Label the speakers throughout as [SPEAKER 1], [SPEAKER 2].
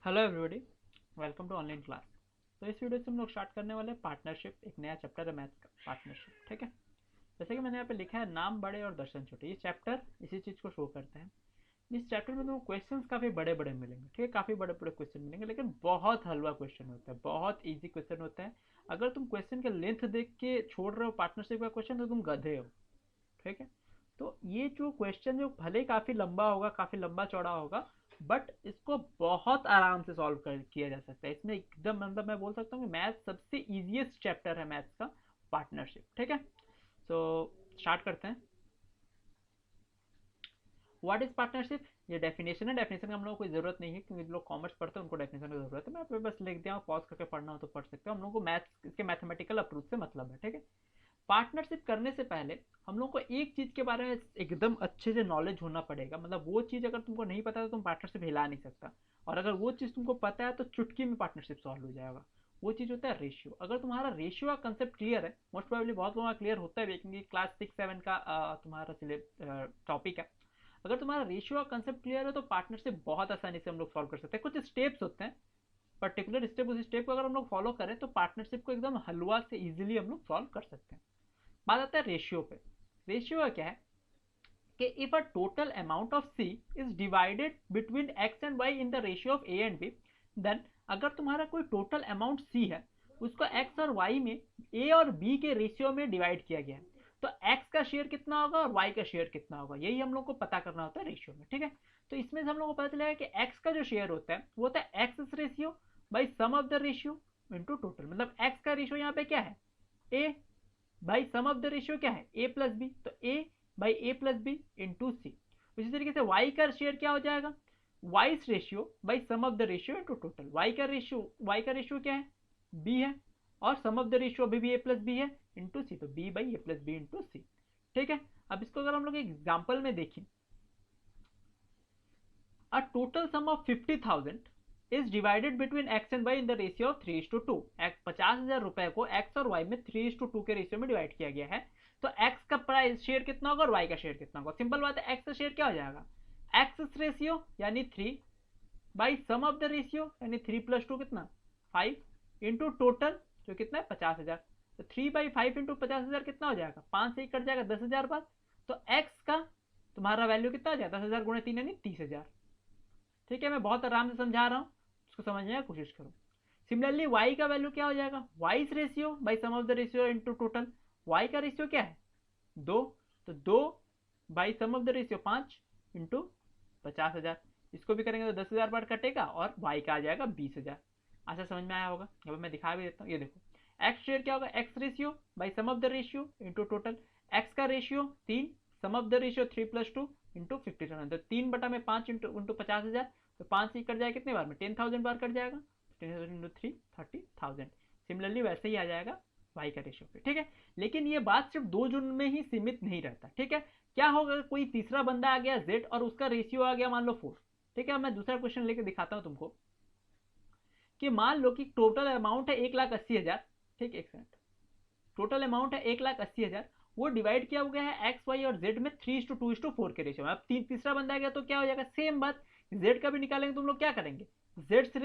[SPEAKER 1] Hello everybody, welcome to online class. तो इस video से हम लोग स्टार्ट करने वाले हैं पार्टनरशिप, एक नया चैप्टर है मैथ्स का पार्टनरशिप। ठीक है, जैसे कि मैंने यहाँ पे लिखा है नाम बड़े और दर्शन छोटे, ये चैप्टर इसी चीज़ को शो करते हैं। इस चैप्टर में तुमको क्वेश्चंस काफ़ी बड़े बड़े मिलेंगे, ठीक है, काफ़ी बड़े बड़े क्वेश्चन मिलेंगे, लेकिन बहुत हलवा क्वेश्चन होता है, बहुत ईजी क्वेश्चन होता है। अगर तुम क्वेश्चन के लेंथ देख के छोड़ रहे हो पार्टनरशिप का क्वेश्चन तो तुम गधे हो। ठीक है, तो ये जो क्वेश्चन जो भले ही काफ़ी लंबा होगा, काफ़ी लंबा चौड़ा होगा, बट इसको बहुत आराम से सॉल्व कर किया जा सकता है। इसमें एकदम मतलब मैं बोल सकता हूँ कि मैथ्स सबसे इजीएस्ट चैप्टर है मैथ्स का, पार्टनरशिप। ठीक है, सो स्टार्ट करते हैं। व्हाट इज पार्टनरशिप, ये डेफिनेशन है। डेफिनेशन का हम लोगों को कोई जरूरत नहीं है, क्योंकि जो लोग कॉमर्स पढ़ते हैं उनको डेफिनेशन की जरूरत है। मैं पे बस लिख दिया, पॉज करके पढ़ना हो तो पढ़ सकते हो। हम लोग को मैथ्स इसके मैथमेटिकल अप्रोच से मतलब है। ठीक है, पार्टनरशिप करने से पहले हम लोग को एक चीज के बारे में एकदम अच्छे से नॉलेज होना पड़ेगा। मतलब वो चीज अगर तुमको नहीं पता तो तुम पार्टनरशिप हिला नहीं सकता, और अगर वो चीज तुमको पता है तो चुटकी में पार्टनरशिप सॉल्व हो जाएगा। वो चीज होता है रेशियो। अगर तुम्हारा रेशियो का कंसेप्ट क्लियर है, मोस्ट प्रोबेबली बहुत लोगों का क्लियर होता है, क्योंकि क्लास 6-7 का तुम्हारा टॉपिक है। अगर तुम्हारा रेशियो का कंसेप्ट क्लियर है तो पार्टनरशिप बहुत आसानी से हम लोग सॉल्व कर सकते हैं। कुछ स्टेप्स होते हैं, पर्टिकुलर स्टेप, उस स्टेप को अगर हम लोग फॉलो करें तो पार्टनरशिप को एकदम हलवा से इजीली हम लोग सॉल्व कर सकते हैं। बात आता है रेशियो पे। रेशियो क्या है कि if a total amount of C is divided between X and Y in the ratio of A and B, then अगर तुम्हारा कोई टोटल अमाउंट सी है, उसको एक्स और वाई में ए और बी के रेशियो में डिवाइड किया गया है, तो एक्स का शेयर कितना होगा और वाई का शेयर कितना होगा, यही हम लोग को पता करना होता है रेशियो में। ठीक है, तो इसमें से हम लोग को पता चलेगा कि एक्स का जो शेयर होता है वो होता है X ratio by sum of the ratio into total. मतलब एक्स का रेशियो यहाँ पे क्या है, ए, भाई सम ऑफ द रेशियो क्या है, ए प्लस बी, तो A by A plus B into C. उसी तरीके से वाई का शेयर क्या हो जाएगा, Y's ratio by sum of the ratio into total. Y का रेशियो क्या है, बी है, और सम ऑफ द रेशियो अभी भी ए प्लस बी है इंटू सी, तो B by A plus B into C. ठीक है, अब इसको अगर हम लोग एग्जाम्पल में देखें, a total sum of 50,000 is divided between X and Y in the ratio of 3:2। 50,000 रुपए को एक्स और वाई में 3:2 के रेशियो में डिवाइड किया गया है। तो एक्स का प्राइस शेयर कितना होगा और वाई का शेयर कितना होगा। सिंपल बात है, एक्स का शेयर क्या हो जाएगा, एक्स रेशियो यानी 3 by sum of the ratio यानी 3+2 कितना 5 इंटू टोटल जो कितना है 50,000। तो 3/5 इंटू 50,000 कितना हो जाएगा, 5 से ही कट जाएगा 10,000 बार। तो एक्स का तुम्हारा वैल्यू कितना हो जाएगा, 10,000 गुणे 3 यानी 30,000। ठीक है, मैं बहुत आराम से समझा रहा हूँ, उसको समझने की कोशिश करो। सिमिलरली वाई का वैल्यू क्या हो जाएगा, Y's ratio by sum of the ratio into total. Y का रेशियो क्या है 2, तो 2 by sum of the ratio 5 into 50,000। इसको भी करेंगे तो 10,000 बार कटेगा और वाई का आ जाएगा 20,000। अच्छा समझ में आया होगा, अब मैं दिखा भी देता हूँ। ये देखो, एक्स शेयर क्या होगा, X ratio by sum of the ratio into total. X का ratio 3, sum of the ratio 3+2 into 50,000, तो 3/5 इंटू 50,000, तो 5 ही कट जाएगा कितने बार में, 10,000 बार कट जाएगा, 10,000 इंटू 3 30,000। सिमिलरली वैसे ही आ जाएगा वाई का रेशियो पे। ठीक है, लेकिन ये बात सिर्फ 2 जून में ही सीमित नहीं रहता। ठीक है, क्या होगा, कोई तीसरा बंदा आ गया जेड और उसका रेशियो आ गया मान लो 4। ठीक है, मैं दूसरा क्वेश्चन लेके दिखाता हूँ तुमको, कि मान लो कि टोटल अमाउंट है 1,80,000। ठीक है, एक सेकंड, टोटल अमाउंट है 1,80,000, वो डिवाइड किया गया है एक्स वाई और जेड में 3:2:4 के रेशियो में। अब तीसरा बंदा आ गया तो क्या हो जाएगा, सेम बात, जेड का भी निकालेंगे। तुम लोग क्या करेंगे, जेड का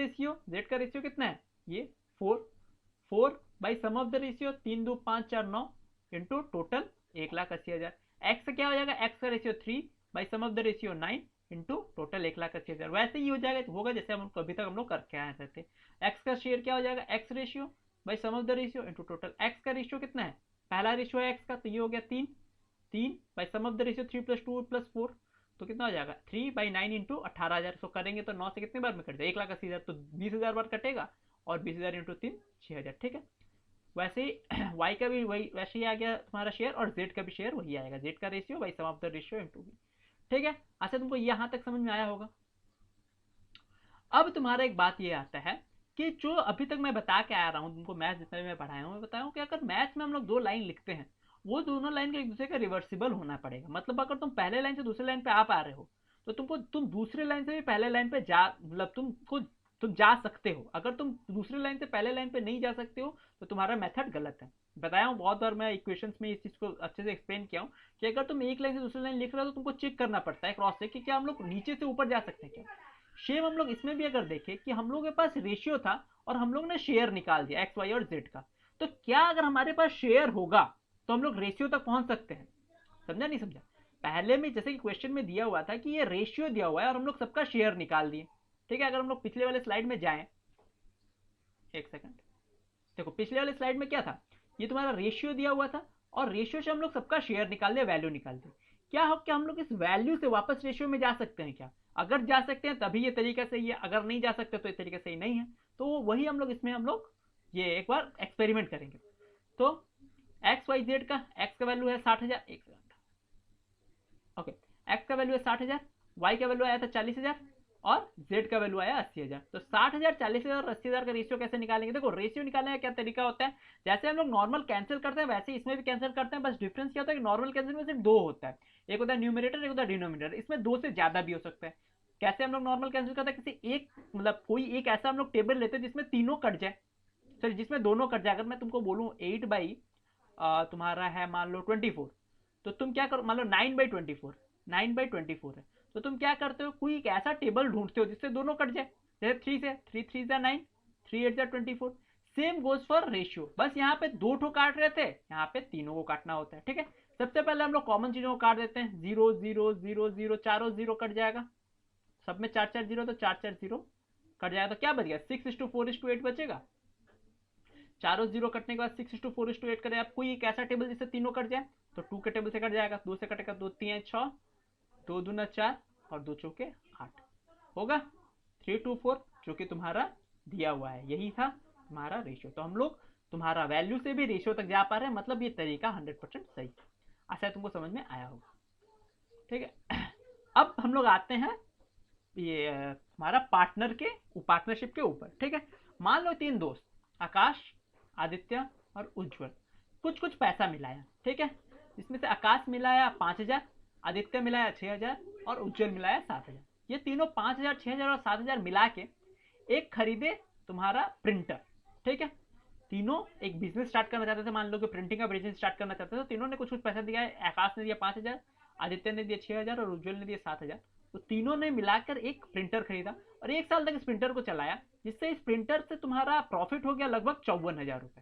[SPEAKER 1] रेशियो कितना है, ये 4 by sum of the ratio 3 2 5 4 9 into total 1,80,000। X क्या हो जाएगा, एक्स का ratio 3 by sum of the ratio 9 into total 1,80,000। वैसे ही हो जाएगा, होगा जैसे हम अभी तक हम लोग करके आए थे। एक्स का शेयर क्या हो जाएगा, X ratio by sum of the ratio into total. X का रेशियो कितना है, पहला रेशियो है एक्स का, तो ये हो गया 3, 3 by sum of the ratio 3+2+4, तो कितना हो जाएगा 3/9 इंटू 18,000। सो करेंगे तो 9 से कितने बार में कट जाएगा, 1,80,000, तो 20,000 बार कटेगा, और 20,000 इंटू 3 6,000। ठीक है, वैसे ही वाई का भी वही वैसे ही आ गया तुम्हारा शेयर, और जेड का भी शेयर वही आएगा, जेड का ratio by sum of the ratio into B. ठीक है, अच्छा तुमको यहाँ तक समझ में आया होगा। अब तुम्हारा एक बात ये आता है कि जो अभी तक मैं बता के आ रहा हूँ तुमको, मैथ जितना भी मैं पढ़ाया हूँ, मैं बताया हूँ कि अगर मैथ में हम लोग 2 लाइन लिखते हैं, वो दोनों लाइन का एक दूसरे का रिवर्सिबल होना पड़ेगा। मतलब अगर तुम पहले लाइन से दूसरे लाइन पे आ पा रहे हो, तो तुम दूसरे लाइन से भी पहले लाइन पे जा, मतलब तुम जा सकते हो। अगर तुम दूसरे लाइन से पहले लाइन पे नहीं जा सकते हो तो तुम्हारा मेथड गलत है। बताया हूँ बहुत बार, मैं इक्वेशंस में इस चीज को अच्छे से एक्सप्लेन किया हूँ कि अगर तुम एक लाइन से दूसरी लाइन लिख रहे हो तो तुमको चेक करना पड़ता है क्रॉस से कि क्या हम लोग नीचे से ऊपर जा सकते हैं क्या। सेम हम लोग इसमें भी अगर देखें कि हम लोग के पास रेशियो था और हम लोग ने शेयर निकाल दिया एक्स वाई और जेड का, तो क्या अगर हमारे पास शेयर होगा तो हम लोग रेशियो तक पहुंच सकते हैं? समझा नहीं समझा? पहले में जैसे कि क्वेश्चन में दिया हुआ था कि ये रेशियो दिया हुआ है और हम लोग सबका शेयर निकाल दिए। ठीक है, अगर हम लोग पिछले वाले स्लाइड में जाएं, एक सेकंड, देखो पिछले वाले स्लाइड में क्या था, ये तुम्हारा रेशियो दिया हुआ था और रेशियो से हम लोग सबका शेयर निकाल दिया, वैल्यू निकाल दी। क्या हम लोग इस वैल्यू से वापस रेशियो में जा सकते हैं क्या? अगर जा सकते हैं तभी ये तरीका सही है, अगर नहीं जा सकते तो ये तरीका सही नहीं है। तो वही हम लोग इसमें हम लोग ये एक बार एक्सपेरिमेंट करेंगे। तो एक्स वाई जेड का एक्स का वैल्यू है 60,000, एक सेकंड, ओके, एक्स का वैल्यू है 60,000, वाई का वैल्यू आया था 40,000 और जेड का वैल्यू आया 80,000। तो 60,000, 40,000 और 80,000 का रेशियो कैसे निकालेंगे? देखो रेशियो निकालने का क्या तरीका होता है, जैसे हम लोग नॉर्मल कैंसिल करते हैं वैसे इसमें भी कैंसिल करते हैं, बस डिफरेंस क्या होता है कि नॉर्मल कैंसिल में सिर्फ दो होता है, एक होता है न्यूमरेटर, एक होता है डिनोमिनेटर, इसमें दो से ज्यादा भी हो सकता है। कैसे हम लोग नॉर्मल कैंसिल करते हैं, किसी एक मतलब कोई एक ऐसा हम लोग टेबल लेते हैं जिसमें तीनों कट जाए, सर जिसमें दोनों कट जाए। अगर मैं तुमको बोलूँ 8 बाई तुम्हारा है मान लो 24, तो तुम क्या करो, मान लो 9/24, 9/24 है, तो तुम क्या करते हो, कोई एक ऐसा टेबल ढूंढते हो जिससे दोनों कट जाए, जैसे 3 से 3 3 जा 9, 3 8 जा 24। सेम गोज फॉर रेशियो, बस यहाँ पे दो ठो काट रहे थे, यहाँ पे तीनों को काटना होता है। ठीक है, सबसे पहले हम लोग कॉमन चीजों को काट देते हैं, 0 0 0 0, चारों जीरो कट जाएगा, सब में 4 4 जीरो, तो 4 4 जीरो कट जाएगा, तो क्या बच गया 6:4:8 बचेगा। चारों जीरो कटने के बाद 6:4:8 करें आप, कोई एक ऐसा टेबल जिससे तीनों कट जाए, तो 2 के टेबल से कट जाएगा, 2 से कटेगा 2 3 6, 2 दूना 4 और 2 चौके 8 होगा 3 2 4, जो कि तुम्हारा दिया हुआ है, यही था तुम्हारा रेशियो। तो हम लोग तुम्हारा वैल्यू से भी रेशियो तक जा पा रहे हैं, मतलब ये तरीका 100% सही है। ऐसा तुमको समझ में आया होगा। ठीक है, अब हम लोग आते हैं ये हमारा पार्टनर के पार्टनरशिप के ऊपर। ठीक है, मान लो तीन दोस्त आकाश, आदित्य और उज्जवल कुछ कुछ पैसा मिलाया। ठीक है, इसमें से आकाश मिलाया 5,000, आदित्य मिलाया 6,000 और उज्जवल मिलाया 7,000। ये तीनों 5,000, 6,000 और 7,000 मिला के एक खरीदे तुम्हारा प्रिंटर। ठीक है, तीनों एक बिजनेस स्टार्ट करना चाहते थे, मान लो कि प्रिंटिंग का बिजनेस स्टार्ट करना चाहते थे, तो तीनों ने कुछ कुछ पैसा दिया है, आकाश ने दिया 5,000, आदित्य ने दिया 6,000 और उज्जवल ने दिया 7,000। तो तीनों ने मिलाकर एक प्रिंटर खरीदा और एक साल तक इस प्रिंटर को चलाया, जिससे इस प्रिंटर से तुम्हारा प्रॉफिट हो गया लगभग 54,000 रुपए।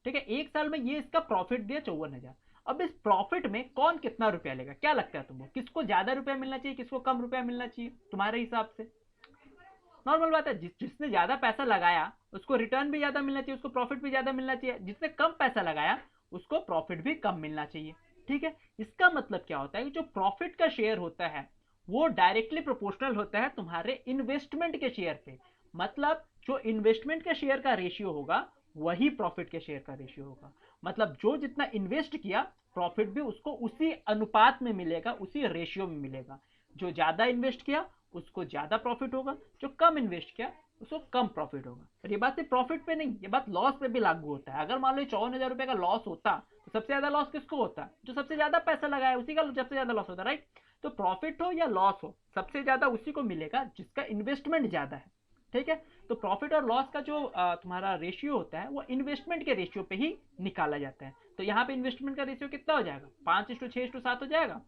[SPEAKER 1] ठीक है, एक साल में ये इसका प्रॉफिट दिया 54,000। अब इस प्रॉफिट में कौन कितना रुपया लेगा, क्या लगता है तुमको, किसको ज्यादा रुपया मिलना चाहिए, किसको कम रुपया मिलना चाहिए तुम्हारे हिसाब से? नॉर्मल बात है, जिसने ज्यादा पैसा लगाया उसको रिटर्न भी ज्यादा मिलना चाहिए, उसको प्रॉफिट भी ज्यादा मिलना चाहिए, जिसने कम पैसा लगाया उसको प्रॉफिट भी कम मिलना चाहिए। ठीक है, इसका मतलब क्या होता है कि जो प्रॉफिट का शेयर होता है वो डायरेक्टली प्रोपोर्शनल होता है तुम्हारे इन्वेस्टमेंट के शेयर पे। मतलब जो इन्वेस्टमेंट के शेयर का रेशियो होगा वही प्रॉफिट के शेयर का रेशियो होगा। मतलब जो जितना इन्वेस्ट किया प्रॉफिट भी उसको उसी अनुपात में मिलेगा, उसी रेशियो में मिलेगा। जो ज्यादा इन्वेस्ट किया उसको ज्यादा प्रॉफिट होगा, जो कम इन्वेस्ट किया उसको कम प्रॉफिट होगा। और ये बात सिर्फ प्रॉफिट पे नहीं, ये बात लॉस पे भी लागू होता है। अगर मान लो 54,000 रुपए का लॉस होता तो सबसे ज्यादा लॉस किसको होता? जो सबसे ज्यादा पैसा लगाया उसी का सबसे ज्यादा लॉस होता, राइट? तो प्रॉफिट हो या लॉस हो, सबसे ज्यादा उसी को मिलेगा जिसका इन्वेस्टमेंट ज्यादा है। ठीक है, तो प्रॉफिट और लॉस का जो तुम्हारा रेशियो होता है वो इन्वेस्टमेंट के रेशियो पे ही निकाला जाता है। तो यहाँ पे इन्वेस्टमेंट का रेशियो कितना हो जाएगा, 5:6:7 हो जाएगा,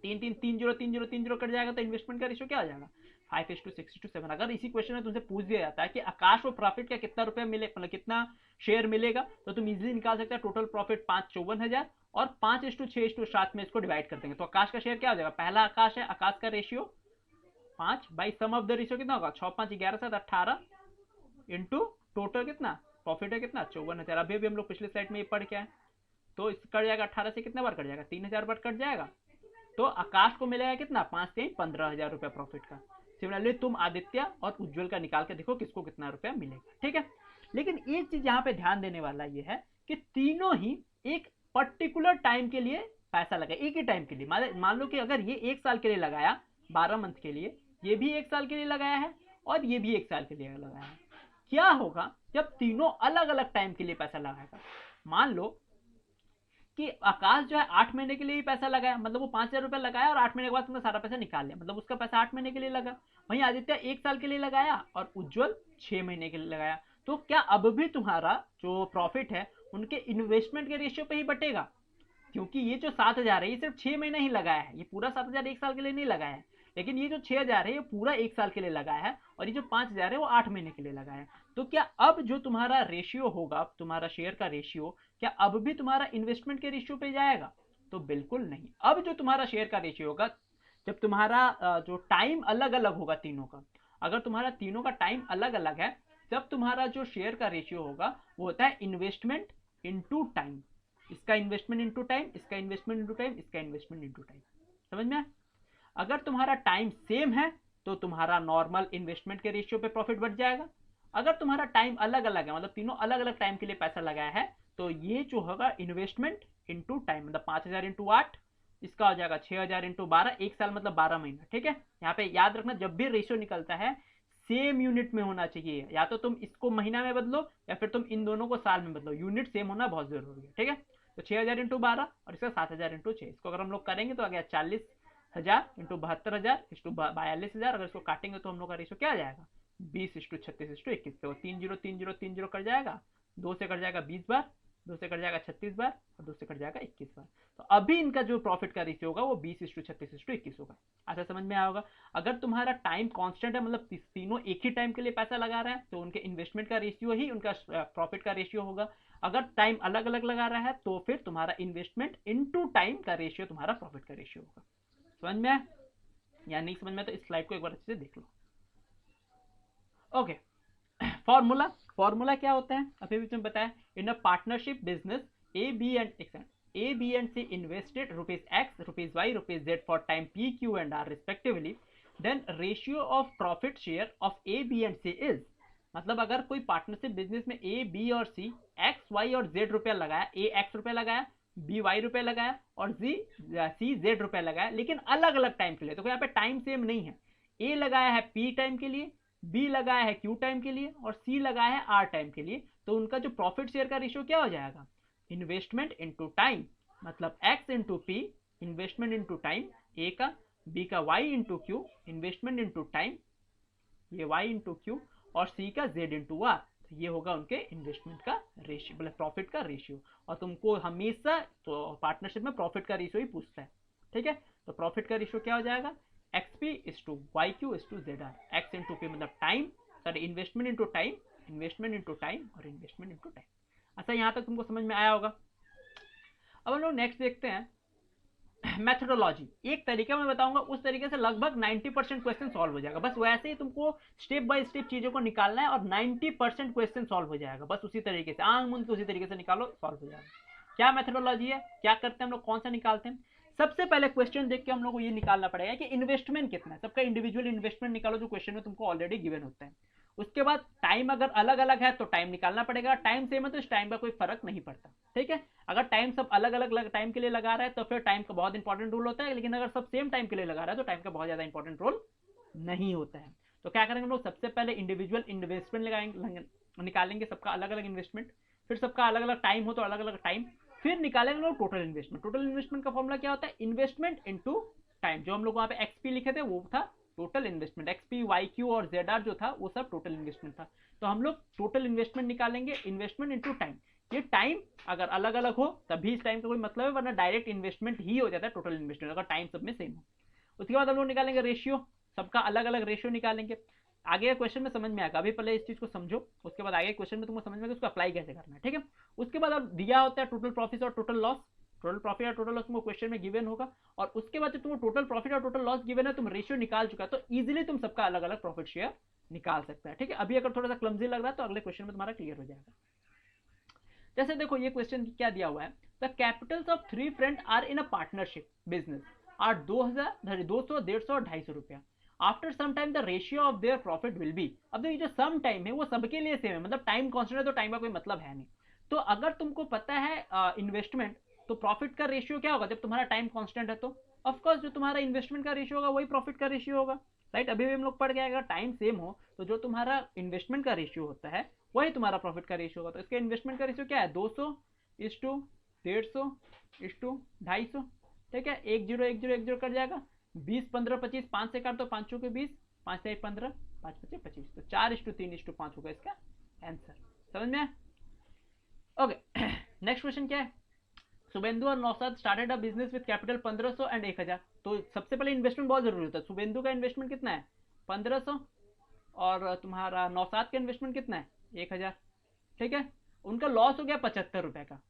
[SPEAKER 1] 3 कट जाएगा, तो इन्वेस्टमेंट का रेशियो क्या हो जाएगा 5:6:7। अगर इसी क्वेश्चन में तुमसे पूछ दिया जाता है कि आकाश को प्रॉफिट का कितना रुपया मिले, मतलब कितना शेयर मिलेगा, तो तुम इजीली निकाल सकते हैं टोटल प्रॉफिट 54,000 और 5:6:7 में इसको डिवाइड कर देंगे, तो आकाश का शेयर क्या हो जाएगा, पहला आकाश है, आकाश का ratio 5 by sum of the ratio कितना होगा 6 5 11 7 18 इंटू टोटल कितना प्रॉफिट है कितना 54,000। अभी अभी हम लोग पिछले स्लाइड में ये पढ़ के आए, तो इस कट जाएगा 18 से कितने बार कट जाएगा 3,000 बार कट जाएगा, तो आकाश को मिलेगा कितना 5 3 15,000 रुपया प्रॉफिट का। सिमिलरली तुम आदित्य और उज्जवल का निकाल के देखो किसको कितना रुपया मिलेगा। ठीक है, लेकिन एक चीज यहाँ पे ध्यान देने वाला ये है कि तीनों ही एक पर्टिकुलर टाइम के लिए पैसा लगाए, एक ही टाइम के लिए। मान लो कि अगर ये एक साल के लिए लगाया 12 मंथ के लिए, ये भी एक साल के लिए लगाया है और ये भी एक साल के लिए लगाया है, क्या होगा जब तीनों अलग अलग टाइम के लिए पैसा लगाएगा। मान लो कि आकाश जो है 8 महीने के लिए ही पैसा लगाया, मतलब वो 5,000 रुपया लगाया और 8 महीने के बाद तुमने सारा पैसा निकाल लिया, मतलब उसका पैसा 8 महीने के लिए लगा। वहीं आदित्य 1 साल के लिए लगाया और उज्जवल 6 महीने के लिए लगाया। तो क्या अब भी तुम्हारा जो प्रॉफिट है उनके इन्वेस्टमेंट के रेशियो पे ही बटेगा, क्योंकि ये जो 7,000 है ये सिर्फ 6 महीने ही लगाया है, ये पूरा 7,000 एक साल के लिए नहीं लगाया है। लेकिन ये जो 6,000 है ये पूरा 1 साल के लिए लगाया है, और ये जो 5,000 है वो 8 महीने के लिए लगाया है। तो क्या अब जो तुम्हारा रेशियो होगा, तुम्हारा शेयर का रेशियो, क्या अब भी तुम्हारा इन्वेस्टमेंट के रेशियो पे जाएगा? तो बिल्कुल नहीं। अब जो तुम्हारा शेयर का रेशियो होगा, जब तुम्हारा जो टाइम अलग अलग होगा तीनों का, अगर तुम्हारा तीनों का टाइम अलग अलग है, जब तुम्हारा जो शेयर का रेशियो होगा वो होता है इन्वेस्टमेंट इनटू टाइम। इसका इन्वेस्टमेंट इनटू टाइम, इसका इन्वेस्टमेंट इनटू टाइम, इसका इन्वेस्टमेंट इनटू टाइम। समझ में? अगर तुम्हारा टाइम सेम है तो तुम्हारा नॉर्मल इन्वेस्टमेंट के रेशियो पे प्रॉफिट बढ़ जाएगा। अगर तुम्हारा टाइम अलग अलग है, मतलब तीनों अलग अलग टाइम के लिए पैसा लगाया है, तो ये जो होगा इन्वेस्टमेंट इनटू टाइम, मतलब 5,000 इंटू 8, इसका हो जाएगा 6,000 इंटू 12, 1 साल मतलब 12 महीना। ठीक है, यहाँ पे याद रखना जब भी रेशियो निकलता है सेम यूनिट में होना चाहिए, या तो तुम इसको महीना में बदलो या फिर तुम इन दोनों को साल में बदलो, यूनिट सेम होना बहुत जरूरी है। ठीक है, तो 6,000 इंटू 12 और इसका 7,000 इंटू 6, इसको अगर हम लोग करेंगे तो आ गया 40,000 इंटू 72,000 इंटू 42,000। अगर इसको काटेंगे तो हम लोग का रेशियो क्या आ जाएगा? 20:36:21 पे वो 30:30:30 कट जाएगा, 2 से कट जाएगा 20 बार, 2 से कट जाएगा 36 बार, और 2 से कट जाएगा 21 बार। तो अभी इनका जो प्रॉफिट का रेशियो होगा वो 20:36:21 होगा। अच्छा, समझ में आया होगा? अगर तुम्हारा टाइम कांस्टेंट है, मतलब तीनों एक ही टाइम के लिए पैसा लगा रहे हैं, तो उनके इन्वेस्टमेंट का रेशियो ही उनका प्रॉफिट का रेशियो होगा। अगर टाइम अलग अलग लगा रहा है तो फिर तुम्हारा इन्वेस्टमेंट इनटू टाइम का रेशियो तुम्हारा प्रॉफिट का रेशियो होगा। समझ में आया या नहीं समझ में? तो इस स्लाइड को एक बार अच्छे से देख लो। ओके, फॉर्मूला, फॉर्मूला क्या होता है अभी भी तुमने बताया, in a partnership business A, B and C invested ₹X, ₹Y, ₹Z for time P, Q and R respectively, then ratio of profit share of A, B and C is, मतलब अगर कोई पार्टनरशिप बिजनेस में A, B और C X, Y और Z रुपया लगाया, A X रुपया लगाया, B Y रुपया लगाया और C Z रुपया लगाया, लेकिन अलग अलग टाइम के लिए, तो यहाँ पे टाइम सेम नहीं है। A लगाया है P टाइम के लिए, B लगाया है Q टाइम के लिए और C लगाया है R टाइम के लिए, तो उनका जो प्रॉफिट शेयर का रेशियो क्या हो जाएगा? इन्वेस्टमेंट इनटू टाइम, मतलब X into P, investment into time A का, B का Y into Q, investment into time, ये Y इंटू क्यू, और C का Z इंटू आर। तो ये होगा उनके इन्वेस्टमेंट का रेशियो, मतलब प्रॉफिट का रेशियो। और तुमको हमेशा तो पार्टनरशिप में प्रॉफिट का रेशियो ही पूछता है। ठीक है, तो प्रॉफिट का रेशियो क्या हो जाएगा? XP is to YQ is to ZR। X into P मतलब time, sorry investment into time, investment into time और इन्वेस्टमेंट इंटू टाइम। अच्छा, यहाँ तक तुमको समझ में आया होगा। अब हम लोग नेक्स्ट देखते हैं मेथोडोलॉजी। एक तरीका मैं बताऊंगा, उस तरीके से लगभग 90% क्वेश्चन सॉल्व हो जाएगा। बस वैसे ही तुमको स्टेप बाय स्टेप चीजों को निकालना है और 90% क्वेश्चन सॉल्व हो जाएगा। बस उसी तरीके से आंग मुंद उसी तरीके से निकालो, सॉल्व हो जाएगा। क्या मेथोडोलॉजी है, क्या करते हैं हम लोग, कौन सा निकालते हैं? सबसे पहले क्वेश्चन देख के हम लोग को ये निकालना पड़ेगा कि इन्वेस्टमेंट कितना है, सबका इंडिविजुअल इन्वेस्टमेंट निकालो जो क्वेश्चन में तुमको ऑलरेडी गिवन होता है। उसके बाद टाइम अगर अलग अलग है तो टाइम निकालना पड़ेगा, टाइम सेम है तो इस टाइम का कोई फर्क नहीं पड़ता। ठीक है, अगर टाइम सब अलग अलग टाइम के लिए लगा रहा है तो फिर टाइम का बहुत इंपॉर्टेंट रोल होता है, लेकिन अगर सब सेम टाइम के लिए लगा रहा है तो टाइम का बहुत ज्यादा इंपॉर्टेंट रोल नहीं होता है। तो क्या करेंगे हम लोग, सबसे पहले इंडिविजुअल इन्वेस्टमेंट निकालेंगे, सबका अलग अलग इन्वेस्टमेंट, फिर सबका अलग अलग टाइम हो तो अलग अलग टाइम, फिर निकालेंगे लोग टोटल इन्वेस्टमेंट। टोटल इन्वेस्टमेंट का फॉर्मूला क्या होता है? Investment into time. जो हम लोग वहां पे एक्सपी लिखे थे वो था total investment, X P Y Q और जेड आर जो था वो सब टोटल इन्वेस्टमेंट था। तो हम लोग टोटल इन्वेस्टमेंट निकालेंगे, इन्वेस्टमेंट इनटू टाइम। ये टाइम अगर अलग अलग हो तभी इस टाइम का कोई मतलब है, वरना डायरेक्ट इन्वेस्टमेंट ही हो जाता है टोटल इन्वेस्टमेंट अगर टाइम सब में सेम हो। उसके बाद हम लोग निकालेंगे रेशियो, सबका अलग अलग रेशियो निकालेंगे। आगे का क्वेश्चन में समझ में आएगा, अभी पहले इस चीज को समझो, उसके बाद आगे क्वेश्चन में तुमको समझ में आएगा उसको अप्लाई कैसे करना है। ठीक है, उसके बाद अब दिया होता है टोटल प्रॉफिट और टोटल लॉस। टोटल प्रॉफिट और टोटल लॉस तुमको क्वेश्चन में गिवन होगा, और उसके बाद जब तुमको टोटल प्रॉफिट और टोटल लॉस गिवन है, तुम रेशियो निकाल चुका है, तो इजीली तुम सबका अलग अलग प्रॉफिट शेयर निकाल सकता है। ठीक है, अभी अगर थोड़ा सा क्लमजी लग रहा है तो अगले क्वेश्चन में तुम्हारा क्लियर हो जाएगा। जैसे देखो ये क्वेश्चन क्या दिया हुआ है, the capitals of 3 friend are in a partnership business are 200, 200, 150 और 250 रुपया। After some time the ratio of their profit will be. अब ये जो सम टाइम है वो सबके लिए सेम है, मतलब टाइम कांस्टेंट है तो टाइम का कोई मतलब है नहीं। तो अगर तुमको पता है इन्वेस्टमेंट, तो प्रॉफिट का रेशियो क्या होगा जब तुम्हारा टाइम कांस्टेंट है? तो ऑफकोर्स जो तुम्हारा इन्वेस्टमेंट का रेशियो होगा वही प्रॉफिट का रेशियो होगा। राइट, अभी भी हम लोग पढ़ गए अगर टाइम सेम हो तो जो तुम्हारा इन्वेस्टमेंट का रेशियो होता है वही तुम्हारा प्रॉफिट का रेशियो होगा। तो इसका इन्वेस्टमेंट का रेशियो क्या है? 200 इज टू 150 इज टू 250। ठीक है, 1 0 1 0 1 0 कर जाएगा, 20 15 25, 5 से काट तो 5 के 20, 5 से 15, 5 5 25, तो 4:3:5 होगा इसका आंसर। समझ में? ओके, नेक्स्ट क्वेश्चन क्या है? शुभेंदु और Naushad started a business with capital 1500 and 1000। तो सबसे पहले इन्वेस्टमेंट बहुत जरूरी होता है। शुभेंदु का इन्वेस्टमेंट कितना है 1500 और तुम्हारा नौशाद का इन्वेस्टमेंट कितना है 1000। ठीक है, उनका लॉस हो गया 75 रुपए का।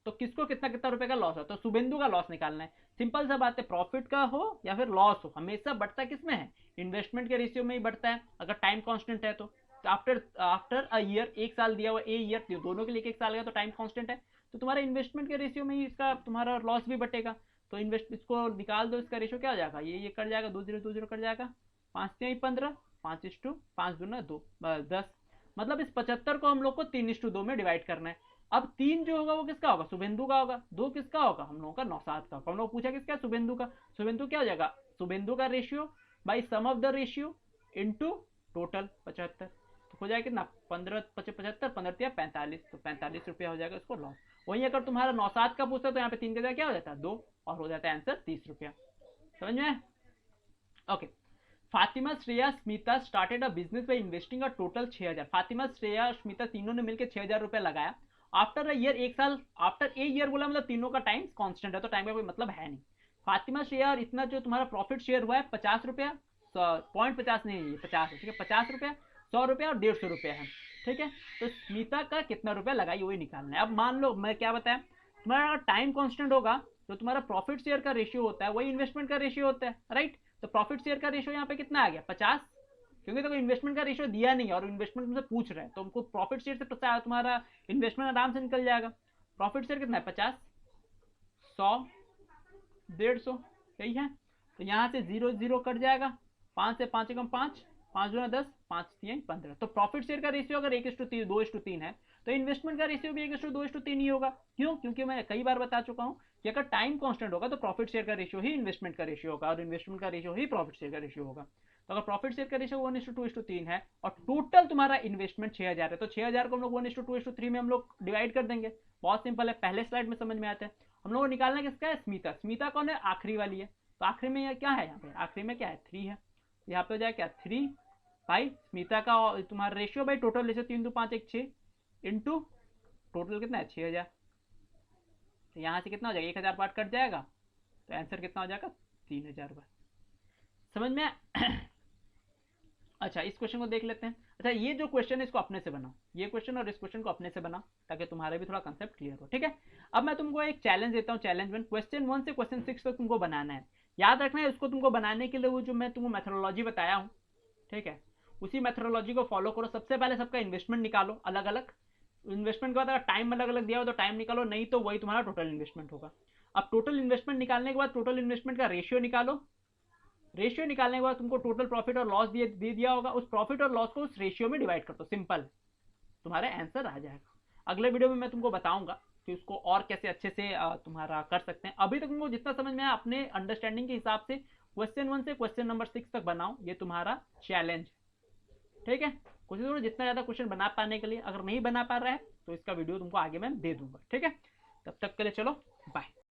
[SPEAKER 1] तो किसको कितना कितना रुपए का लॉस है, तो शुभेंदु का लॉस निकालना है। सिंपल सा बात है, प्रॉफिट का हो या फिर लॉस हो, हमेशा बढ़ता किसमें है, इन्वेस्टमेंट के रेशियो में ही बढ़ता है, अगर टाइम कांस्टेंट है तो। आफ्टर आफ्टर अ ईयर, एक साल दिया हुआ, ए ईयर दोनों के लिए एक साल का, तो टाइम कांस्टेंट है, तो तुम्हारा इन्वेस्टमेंट के रेशियो में ही इसका तुम्हारा लॉस भी बटेगा। तो इन्वेस्ट इसको निकाल दो, इसका रेशियो क्या हो जाएगा, ये कट जाएगा, 2 0 कट जाएगा, 5×3 = 15, 5:5 × 2 = 10। मतलब इस 75 को हम लोग को 3:2 में डिवाइड करना है। अब 3 जो होगा वो किसका होगा, शुभेंदु का होगा। 2 किसका होगा, हम लोगों का नौशाद का। हम लोग पूछा किसका, शुभेंदु का। शुभेंदु क्या हो जाएगा, शुभेंदु का ratio by sum of the ratio into total 75। तो हो जाएगा कितना, 15 75 15 45, तो 45 रुपया हो जाएगा इसको लॉस। वहीं अगर तुम्हारा नौशाद का पूछता तो यहाँ पे 3 का क्या हो जाता है 2, और हो जाता है आंसर 30 रुपया। समझ में, okay. Fatima, Shreya, Smita started a business by investing a total 6000। Fatima, Shreya और स्मिता तीनों ने मिलकर 6000 रुपया लगाया। आफ्टर अ ईयर, एक साल, आफ्टर ए ईयर बोला मतलब तीनों का टाइम कांस्टेंट है, तो टाइम का कोई मतलब है नहीं। फातिमा, श्रेया और इतना जो तुम्हारा प्रॉफिट शेयर हुआ है 50 रुपया, 0.50 नहीं है 50 है, ठीक है, 50 रुपया, 100 रुपया और 150 रुपया है। ठीक है, तो स्मिता का कितना रुपया लगाई वही निकालना है। अब मान लो मैं क्या बताया, तुम्हारा टाइम कांस्टेंट होगा तो तुम्हारा प्रॉफिट शेयर का रेशियो होता है वही इन्वेस्टमेंट का रेशियो होता है, राइट। तो प्रॉफिट शेयर का रेशियो यहाँ पे कितना आ गया 50, क्योंकि तो इन्वेस्टमेंट का रेशियो दिया नहीं है और इन्वेस्टमेंट तुमसे पूछ रहे हैं, तो हमको प्रॉफिट शेयर से तुम्हारा इन्वेस्टमेंट आराम से निकल जाएगा। प्रॉफिट शेयर कितना है 50, 100, 150, यही है। तो यहाँ से 0 0 कट जाएगा, 5 से 5 कम 5, 5×10, 5×3 = 15। तो प्रॉफिट शेयर का रेशियो अगर 1:3 2:3 है तो इन्वेस्टमेंट का रेशियो भी 1:2:3 ही होगा। क्यों, क्योंकि मैं कई बार बता चुका हूँ कि अगर टाइम कांस्टेंट होगा तो प्रॉफिट शेयर का रेशियो ही इन्वेस्टमेंट का रेशियो होगा और इन्वेस्टमेंट का रेशियो ही प्रॉफिट शेयर का रेशियो होगा। तो अगर प्रॉफिट शेयर का रेशियो 1:2:3 है और टोटल तुम्हारा इन्वेस्टमेंट 6000 है, तो 6000 को हम लोग 1:2:3 में हम लोग डिवाइड कर देंगे। बहुत सिंपल है, पहले स्लाइड में समझ में आता है। हम लोग को निकालना किसका है, स्मिता। स्मिता कौन है, आखिरी वाली है। तो आखिरी में यह क्या है, यहाँ पे आखिरी में क्या है 3 है, यहाँ पे हो जाए क्या 3 भाई स्मिता का तुम्हारा ratio by total ratio 3 2 5 1 6 into total कितना है 6000। तो यहाँ से कितना हो जाएगा 1000 पार्ट कट जाएगा, तो आंसर कितना हो जाएगा 3000 बार। समझ में अच्छा, इस क्वेश्चन को देख लेते हैं। अच्छा, ये जो क्वेश्चन है इसको अपने से बनाओ, ये क्वेश्चन और इस क्वेश्चन को अपने से बनाओ ताकि तुम्हारा भी थोड़ा कंसेप्ट क्लियर हो। ठीक है, अब मैं तुमको एक चैलेंज देता हूँ, चैलेंज 1, क्वेश्चन 1 से क्वेश्चन 6 तक तुमको बनाना है। याद रखना है उसको तुमको बनाने के लिए वो जो मैं तुमको मेथोडोलॉजी बताया हूँ, ठीक है, उसी मेथोडोलॉजी को फॉलो करो। सबसे पहले सबका इन्वेस्टमेंट निकालो अलग अलग, इन्वेस्टमेंट के बाद अगर टाइम अलग अलग दिया हो तो टाइम निकालो, नहीं तो वही तुम्हारा टोटल इन्वेस्टमेंट होगा। अब टोटल इन्वेस्टमेंट निकालने के बाद टोटल इन्वेस्टमेंट का रेशियो निकालो। रेशियो निकालने के बाद तुमको टोटल प्रॉफिट और लॉस दे दिया होगा, उस प्रॉफिट और लॉस को उस रेशियो में डिवाइड कर दो, सिंपल, तुम्हारा आंसर आ जाएगा। अगले वीडियो में मैं तुमको बताऊंगा कि उसको और कैसे अच्छे से तुम्हारा कर सकते हैं। अभी तक तुमको जितना समझ में आया अपने अंडरस्टैंडिंग के हिसाब से क्वेश्चन 1 से क्वेश्चन नंबर 6 तक बनाओ, ये तुम्हारा चैलेंज। ठीक है, कोशिश करो जितना ज़्यादा क्वेश्चन बना पाने के लिए। अगर नहीं बना पा रहा है तो इसका वीडियो तुमको आगे मैं दे दूंगा। ठीक है, तब तक के लिए चलो बाय।